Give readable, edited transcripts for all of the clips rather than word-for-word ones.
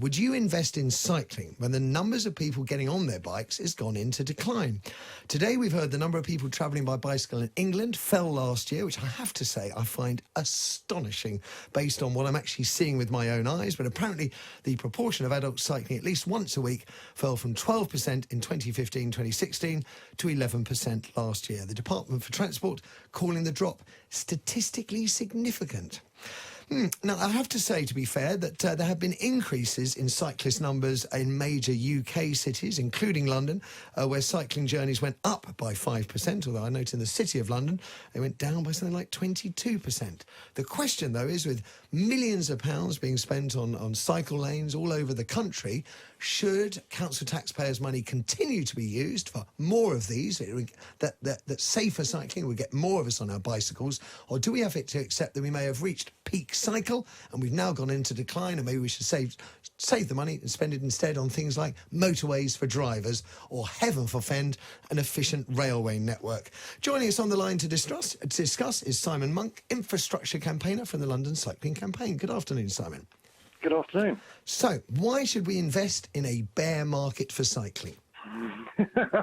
would you invest in cycling when the numbers of people getting on their bikes has gone into decline? Today we've heard the number of people travelling by bicycle in England fell last year, which I have to say I find astonishing based on what I'm actually seeing with my own eyes. But apparently the proportion of adults cycling at least once a week fell from 12% in 2015-2016 to 11% last year. The Department for Transport calling the drop statistically significant. Now, I have to say, to be fair, that there have been increases in cyclist numbers in major UK cities, including London, where cycling journeys went up by 5%, although I note in the City of London they went down by something like 22%. The question, though, is with millions of pounds being spent on cycle lanes all over the country, should council taxpayers' money continue to be used for more of these, that safer cycling will get more of us on our bicycles, or do we have to accept that we may have reached peak cycle and we've now gone into decline, and maybe we should save the money and spend it instead on things like motorways for drivers, or heaven forfend, an efficient railway network? Joining us on the line to discuss is Simon Munk, infrastructure campaigner from the London Cycling Campaign. Good afternoon, Simon. Good afternoon. So, why should we invest in a bear market for cycling?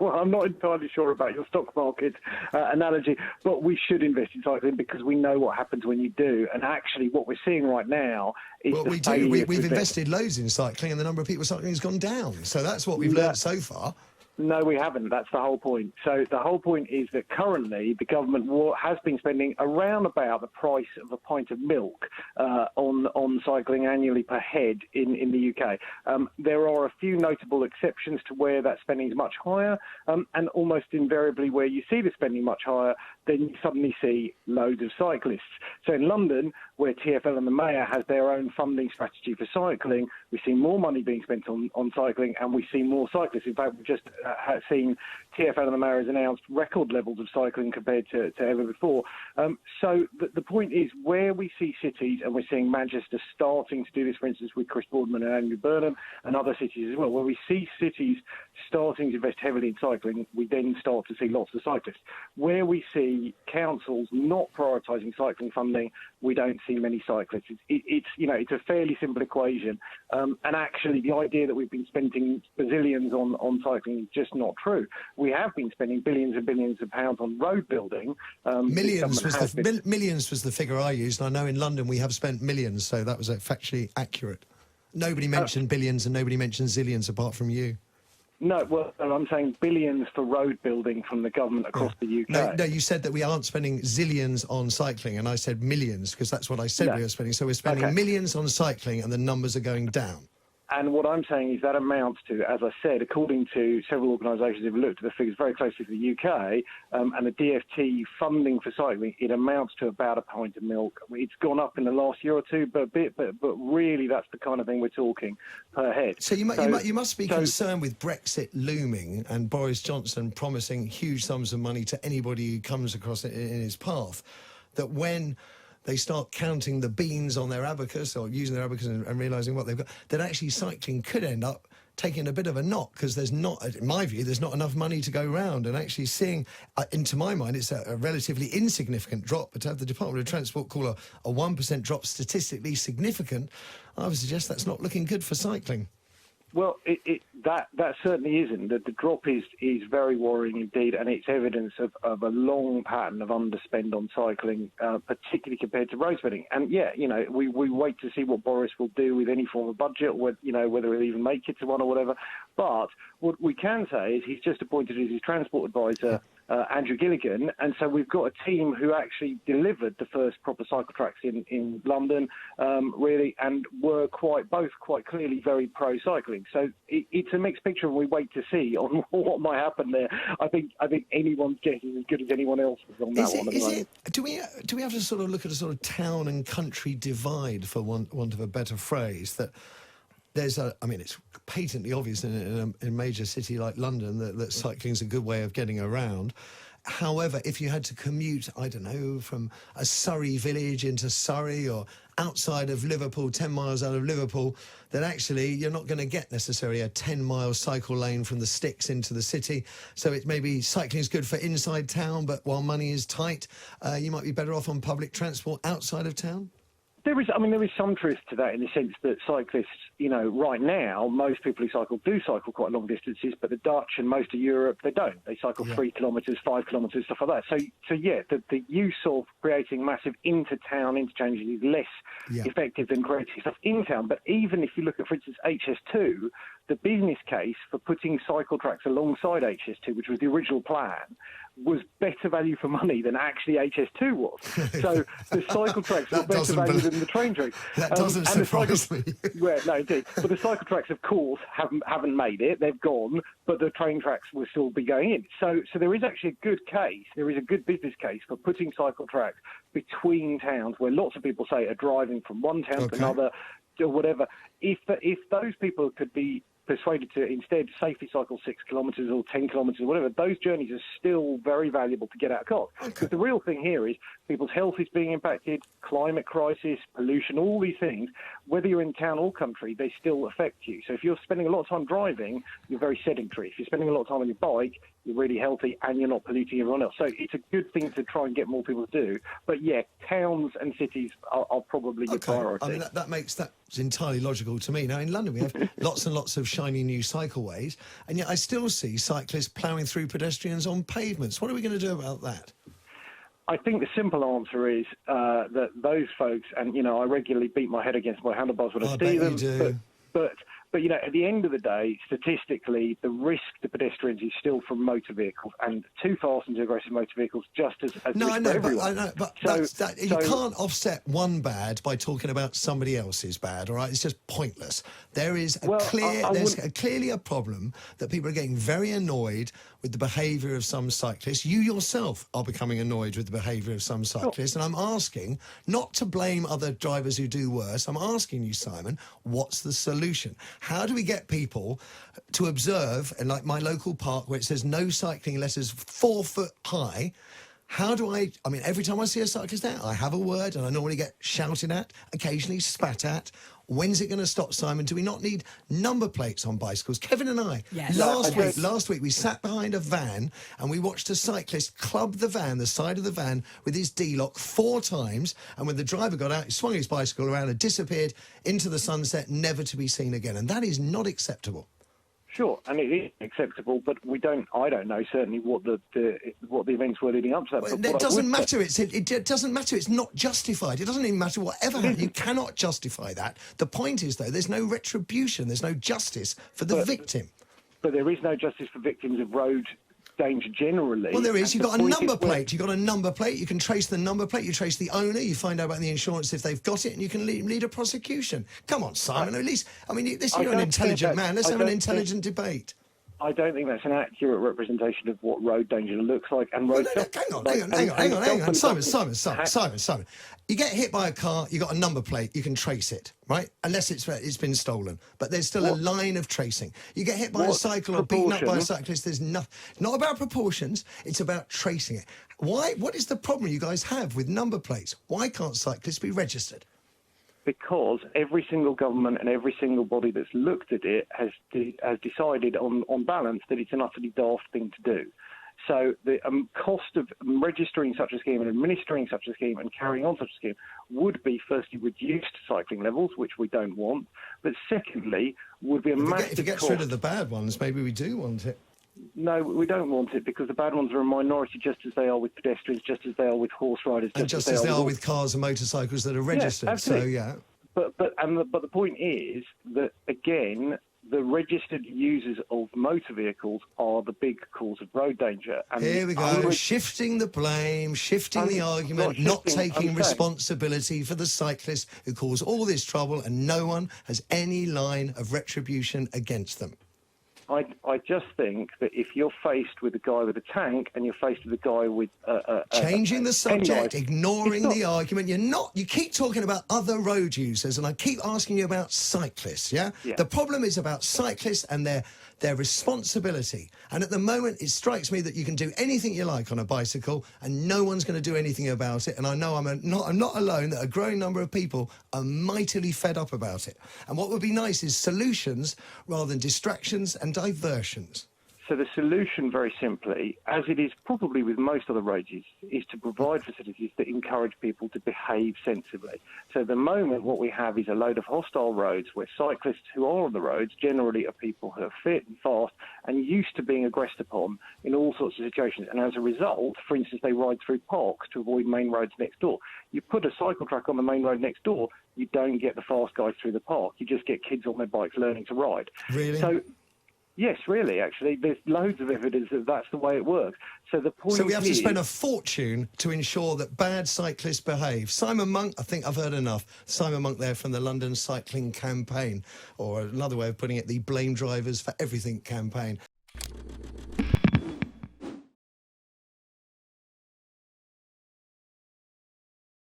Well, I'm not entirely sure about your stock market analogy, but we should invest in cycling because we know what happens when you do. And actually, what we're seeing right now is we do. We've invested loads in cycling, and the number of people cycling has gone down. So that's what we've learned so far. No, we haven't. That's the whole point. So the whole point is that currently the government has been spending around about the price of a pint of milk on cycling annually per head in the UK. There are a few notable exceptions to where that spending is much higher, and almost invariably where you see the spending much higher, then you suddenly see loads of cyclists. So in London, where TfL and the Mayor has their own funding strategy for cycling, we see more money being spent on cycling, and we see more cyclists. In fact, we've just seen TfL and the Mayor has announced record levels of cycling compared to ever before. So the point is, where we see cities, and we're seeing Manchester starting to do this, for instance, with Chris Boardman and Andrew Burnham, and other cities as well, where we see cities starting to invest heavily in cycling, we then start to see lots of cyclists. Where we see councils not prioritising cycling funding, we don't see many cyclists. It's a fairly simple equation, and actually the idea that we've been spending bazillions on cycling is just not true. We have been spending billions and billions of pounds on road building. Millions was the figure I used, and I know in London we have spent millions, so that was factually accurate. Nobody mentioned billions and nobody mentioned zillions apart from you. No, well, I'm saying billions for road building from the government across the UK. No, you said that we aren't spending zillions on cycling, and I said millions, because that's what I said we were spending. So we're spending millions on cycling, and the numbers are going down. And what I'm saying is that amounts to, as I said, according to several organisations who've looked at the figures very closely for the UK, and the DFT funding for cycling, it amounts to about a pint of milk. It's gone up in the last year or two, but really that's the kind of thing we're talking per head. So you must be concerned with Brexit looming and Boris Johnson promising huge sums of money to anybody who comes across it in his path, that when they start counting the beans on their abacus, or using their abacus and realising what they've got, that actually cycling could end up taking a bit of a knock, because there's not, in my view, there's not enough money to go round. And actually seeing, into my mind, it's a relatively insignificant drop, but to have the Department of Transport call a 1% drop statistically significant, I would suggest that's not looking good for cycling. Well, that certainly isn't. The drop is very worrying indeed, and it's evidence of a long pattern of underspend on cycling, particularly compared to road spending. And we wait to see what Boris will do with any form of budget, or whether he'll even make it to one or whatever. But what we can say is he's just appointed as his transport advisor Andrew Gilligan, and so we've got a team who actually delivered the first proper cycle tracks in London, really, and were both quite clearly very pro-cycling. So it's a mixed picture, and we wait to see on what might happen there. I think anyone's guess is as good as anyone else's on that one. Do we have to sort of look at a sort of town and country divide, for want of a better phrase, that there's it's patently obvious in a major city like London that cycling is a good way of getting around. However, if you had to commute, I don't know, from a Surrey village into Surrey, or outside of Liverpool, 10 miles out of Liverpool, then actually you're not going to get necessarily a 10-mile cycle lane from the sticks into the city. So it maybe cycling is good for inside town, but while money is tight, you might be better off on public transport outside of town. There is some truth to that, in the sense that cyclists right now, most people who cycle do cycle quite long distances, but the Dutch and most of Europe, they don't. They cycle 3 kilometres, 5 kilometres, stuff like that. So the use of creating massive inter-town interchanges is less effective than creating stuff in town. But even if you look at, for instance, HS2, the business case for putting cycle tracks alongside HS2, which was the original plan, was better value for money than actually HS2 was. So the cycle tracks were better value than the train tracks. That doesn't surprise me. Well, no, indeed. But the cycle tracks, of course, haven't made it. They've gone, but the train tracks will still be going in. So there is actually a good case. There is a good business case for putting cycle tracks between towns where lots of people say are driving from one town to another or whatever. If those people could be persuaded to instead safely cycle 6 kilometres or 10 kilometres or whatever, those journeys are still very valuable to get out of cars. Because the real thing here is people's health is being impacted, climate crisis, pollution, all these things. Whether you're in town or country, they still affect you. So if you're spending a lot of time driving, you're very sedentary. If you're spending a lot of time on your bike, you're really healthy and you're not polluting everyone else. So it's a good thing to try and get more people to do. But yeah, towns and cities are probably your priority. I mean, that's entirely logical to me. Now, in London, we have lots and lots of shiny new cycleways, and yet I still see cyclists ploughing through pedestrians on pavements. What are we going to do about that? I think the simple answer is that those folks, and, I regularly beat my head against my handlebars when I see them. But at the end of the day, statistically, the risk to pedestrians is still from motor vehicles, and too fast and too aggressive motor vehicles just as no, risk I know, for everyone. but you can't offset one bad by talking about somebody else's bad. All right, it's just pointless. There is clearly a problem that people are getting very annoyed with the behaviour of some cyclists. You yourself are becoming annoyed with the behaviour of some cyclists, and I'm asking not to blame other drivers who do worse. I'm asking you, Simon, what's the solution? How do we get people to observe, and like my local park where it says no cycling letters 4 foot high, how do I mean, every time I see a cyclist there, I have a word and I normally get shouted at, occasionally spat at. When's it going to stop, Simon? Do we not need number plates on bicycles? Kevin and I, last week, we sat behind a van and we watched a cyclist club the side of the van with his D-lock 4 times. And when the driver got out, he swung his bicycle around and disappeared into the sunset, never to be seen again. And that is not acceptable. Sure, and it is acceptable, but I don't know certainly what the events were leading up to that. Well, it doesn't matter. It doesn't matter. It's not justified. It doesn't even matter whatever happened. You cannot justify that. The point is, though, there's no retribution. There's no justice for the victim. But there is no justice for victims of road danger generally. Well, there is. You've got a number plate. You've got a number plate. You can trace the number plate. You trace the owner. You find out about the insurance if they've got it, and you can lead a prosecution. Come on, Simon. At least, you're an intelligent man. Let's have an intelligent debate. I don't think that's an accurate representation of what road danger looks like. And road hang on. Simon. You get hit by a car, you got a number plate, you can trace it, right? Unless it's been stolen. But there's still a line of tracing. You get hit by a cycle or beaten up by a cyclist, there's not about proportions, it's about tracing it. Why? What is the problem you guys have with number plates? Why can't cyclists be registered? Because every single government and every single body that's looked at it has decided on balance that it's an utterly daft thing to do. So the cost of registering such a scheme and administering such a scheme and carrying on such a scheme would be, firstly, reduced cycling levels, which we don't want, but secondly, would be a massive cost. If it gets rid of the bad ones, maybe we do want it. No, we don't want it, because the bad ones are a minority, just as they are with pedestrians, just as they are with horse riders, just as they are with cars and motorcycles that are registered. Yeah, absolutely. So yeah. But the point is that, again, the registered users of motor vehicles are the big cause of road danger. And here we go, shifting the blame, shifting the argument, not taking responsibility for the cyclists who cause all this trouble, and no one has any line of retribution against them. I just think that if you're faced with a guy with a tank and you're faced with a guy with changing the subject, ignoring the argument, you keep talking about other road users, and I keep asking you about cyclists, yeah? The problem is about cyclists and their responsibility. And at the moment, it strikes me that you can do anything you like on a bicycle and no one's going to do anything about it. And I know I'm not alone, that a growing number of people are mightily fed up about it. And what would be nice is solutions rather than distractions and diversions. So the solution, very simply, as it is probably with most other roads, is to provide facilities that encourage people to behave sensibly. So at the moment, what we have is a load of hostile roads where cyclists who are on the roads generally are people who are fit and fast and used to being aggressed upon in all sorts of situations. And as a result, for instance, they ride through parks to avoid main roads next door. You put a cycle track on the main road next door, you don't get the fast guys through the park. You just get kids on their bikes learning to ride. Really? So, yes, really, actually. There's loads of evidence that that's the way it works. So the point So we have to is, spend a fortune to ensure that bad cyclists behave. Simon Munk, I think I've heard enough. Simon Munk there from the London Cycling Campaign, or another way of putting it, the Blame Drivers for Everything campaign.